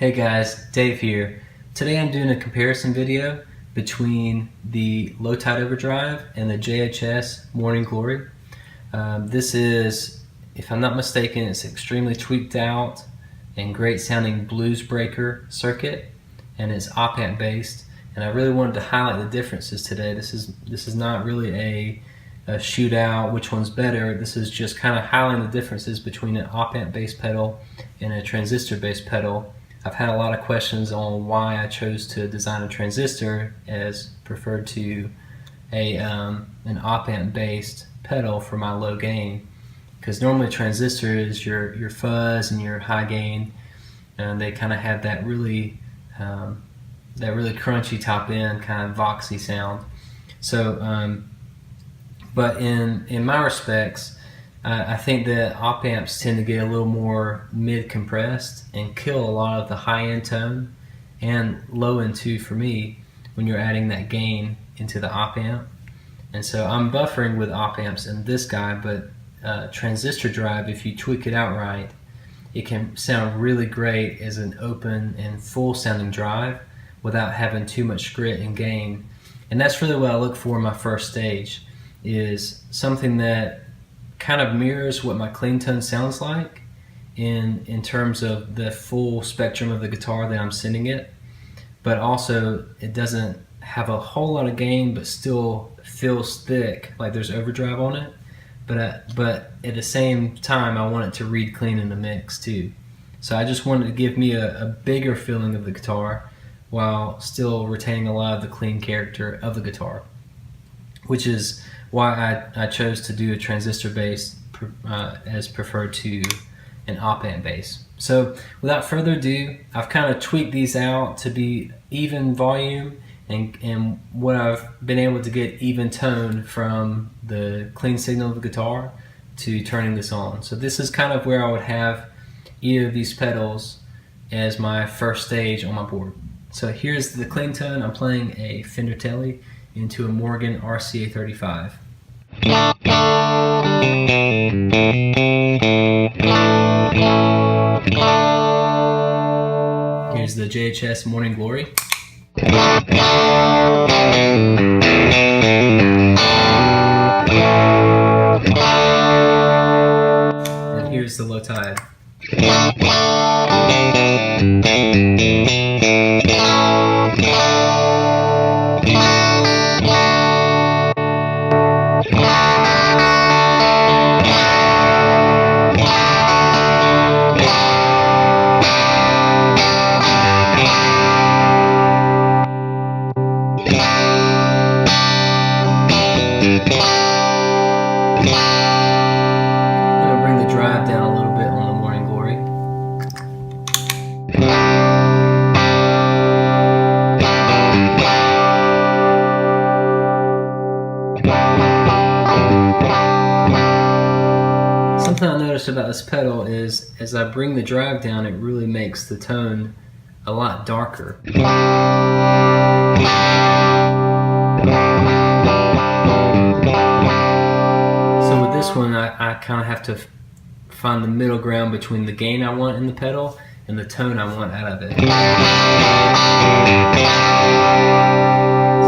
Hey guys, Dave here. Today I'm doing a comparison video between the Lowtide Overdrive and the JHS Morning Glory. This is, if I'm not mistaken, it's extremely tweaked out and great sounding blues breaker circuit, and it's op-amp based. And I really wanted to highlight the differences today. This is not really a shootout, which one's better. This is just kind of highlighting the differences between an op-amp based pedal and a transistor based pedal. I've had a lot of questions on why I chose to design a transistor as preferred to an op-amp based pedal for my low gain, because normally a transistor is your fuzz and your high gain, and they kind of have that really crunchy top end kind of voxy sound. So but in my respects, I think that op amps tend to get a little more mid compressed and kill a lot of the high end tone and low end too for me when you're adding that gain into the op amp. And so I'm buffering with op amps in this guy, but transistor drive, if you tweak it out right, it can sound really great as an open and full sounding drive without having too much grit and gain. And that's really what I look for in my first stage, is something that kind of mirrors what my clean tone sounds like in terms of the full spectrum of the guitar that I'm sending it, but also it doesn't have a whole lot of gain but still feels thick, like there's overdrive on it, but at the same time I want it to read clean in the mix too. So I just wanted to give me a bigger feeling of the guitar while still retaining a lot of the clean character of the guitar, which is why I chose to do a transistor bass as preferred to an op-amp bass. So without further ado, I've kind of tweaked these out to be even volume and what I've been able to get even tone from the clean signal of the guitar to turning this on. So this is kind of where I would have either of these pedals as my first stage on my board. So here's the clean tone. I'm playing a Fender Tele into a Morgan RCA 35. Here's the JHS Morning Glory. And here's the Lowtide. I'm going to bring the drive down a little bit on the Morning Glory. Something I noticed about this pedal is as I bring the drive down, it really makes the tone a lot darker. So with this one, I kind of have to find the middle ground between the gain I want in the pedal and the tone I want out of it. So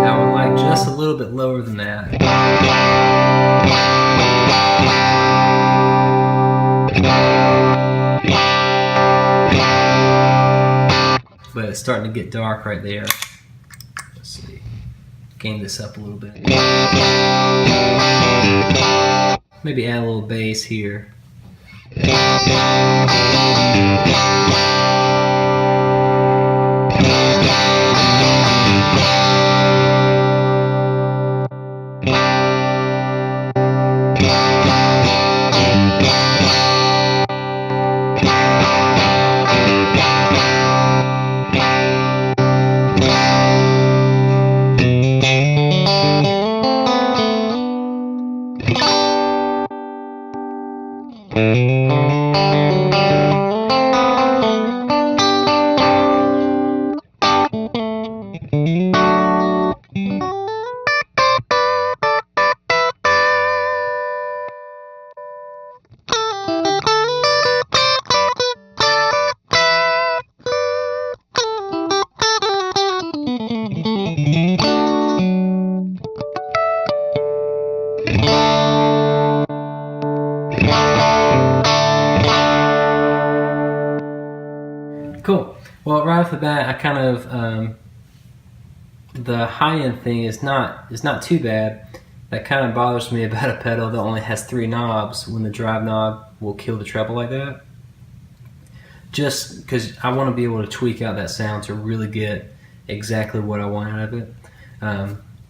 I would like just a little bit lower than that. But it's starting to get dark right there. Let's see. Gain this up a little bit. Maybe add a little bass here. Cool. Well, right off the bat, I kind of the high end thing is not too bad. That kind of bothers me about a pedal that only has 3 knobs when the drive knob will kill the treble like that. Just because I want to be able to tweak out that sound to really get exactly what I want out of it.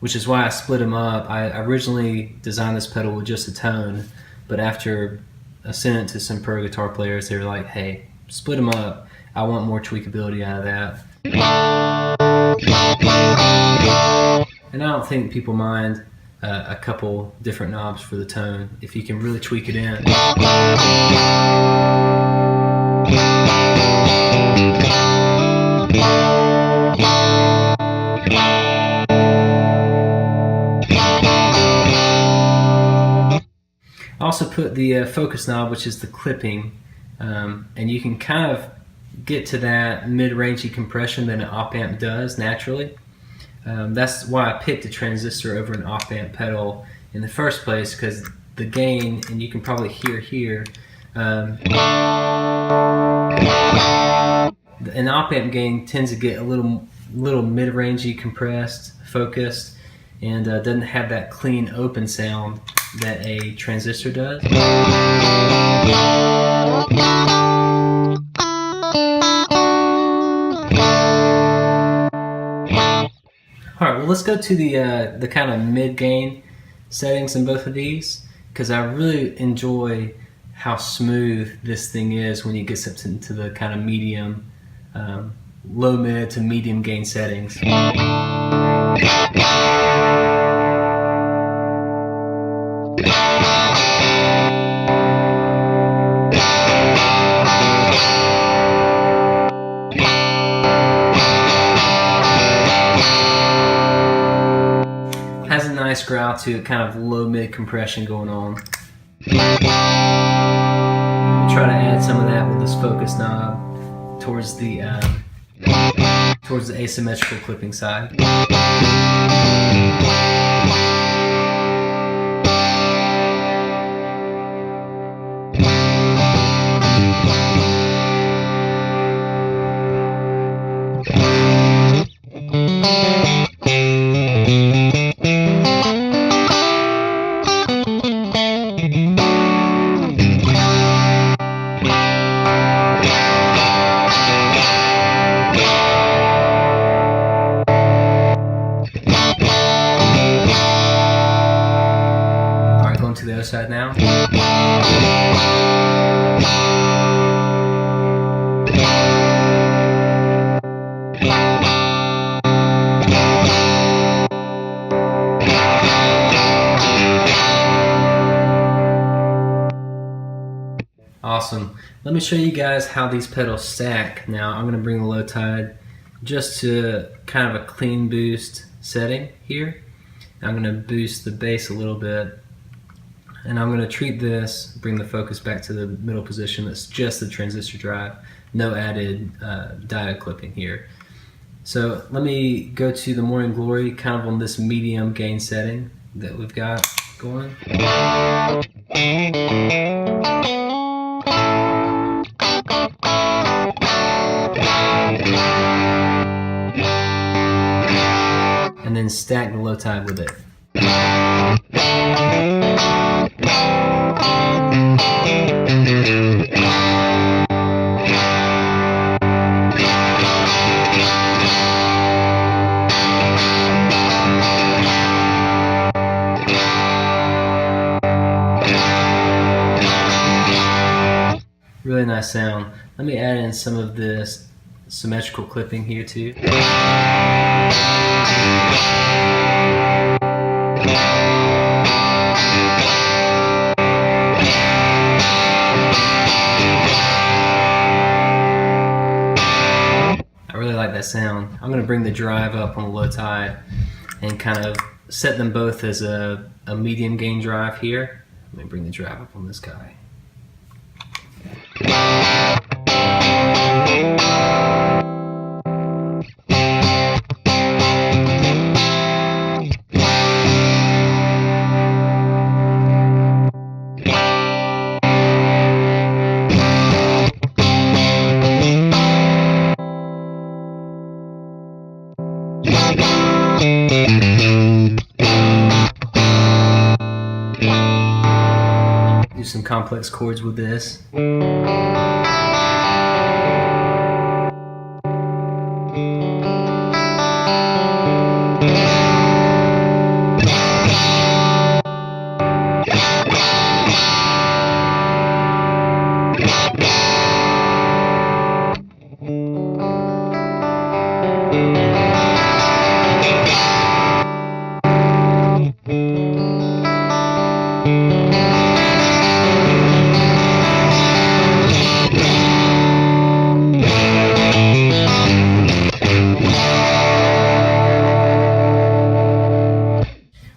Which is why I split them up. I originally designed this pedal with just a tone, but after I sent it to some pro guitar players, they were like, hey, split them up. I want more tweakability out of that. And I don't think people mind a couple different knobs for the tone if you can really tweak it in. I also put the focus knob, which is the clipping, and you can kind of get to that mid-rangey compression that an op amp does naturally. That's why I picked a transistor over an op amp pedal in the first place, because the gain, and you can probably hear here, an op amp gain tends to get a little mid-rangey, compressed, focused, and doesn't have that clean open sound that a transistor does. Alright, well, let's go to the kind of mid-gain settings in both of these, because I really enjoy how smooth this thing is when you get up into the kind of medium, low mid to medium gain settings. Has a nice growl to it, kind of low mid compression going on. Try to add some of that with this focus knob towards the asymmetrical clipping side. To the other side now. Awesome. Let me show you guys how these pedals stack. Now I'm going to bring the Lowtide just to kind of a clean boost setting here. I'm going to boost the bass a little bit. And I'm going to treat this, bring the focus back to the middle position. That's just the transistor drive, no added diode clipping here. So let me go to the Morning Glory, kind of on this medium gain setting that we've got going. And then stack the Lowtide with it. Really nice sound. Let me add in some of this symmetrical clipping here too. I really like that sound. I'm going to bring the drive up on the Lowtide and kind of set them both as a medium gain drive here. Let me bring the drive up on this guy. some complex chords with this.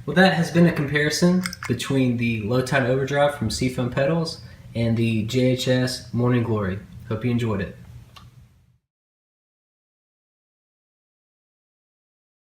Well, that has been a comparison between the Lowtide Overdrive from Seafoam Pedals and the JHS Morning Glory. Hope you enjoyed it.